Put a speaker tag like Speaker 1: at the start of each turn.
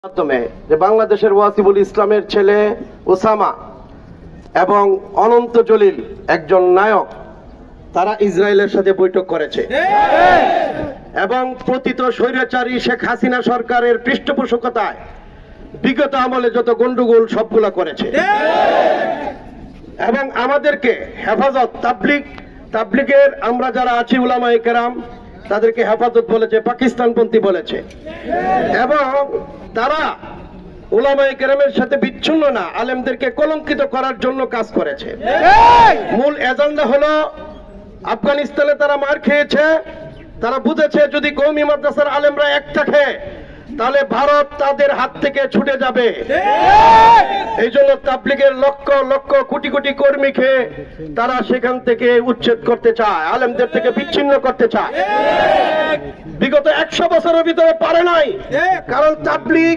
Speaker 1: মাধ্যমে যে বাংলাদেশের ওয়াসিবুল ইসলামের ছেলে ওসামা এবং অনন্ত জলিল একজন নায়ক, তারা ইসরায়েলের সাথে বৈঠক করেছে এবং পতিত স্বৈরাচারী শেখ হাসিনা সরকারের পৃষ্ঠপোষকতায় বিগত আমলে যত গন্ডগোল সবগুলা করেছে এবং আমাদেরকে হেফাজত তাবলিগের আমরা যারা আছি উলামায়ে কেরাম তাদেরকে হেফাজত বলেছে, পাকিস্তানপন্থী বলেছে এবং তারা উলামায়ে কেরামের সাথে বিচ্ছিন্ন না, আলেমদেরকে কলঙ্কিত করার জন্য কাজ করেছে। মূল এজেন্ডা হলো আফগানিস্তানে তারা মার খেয়েছে, তারা বুঝেছে যদি কওমি মাদ্রাসার আলেমরা এক থাকে তাহলে ভারত তাদের হাত থেকে ছুটে যাবে। এই জন্য তাবলিগের লক্ষ লক্ষ কোটি কোটি কর্মীকে তারা সেখান থেকে উচ্ছেদ করতে চায়, আলেমদের থেকে বিচ্ছিন্ন করতে চায়। বিগত 100 বছরের ভিতরে পারে নাই, কারণ তাবলিগ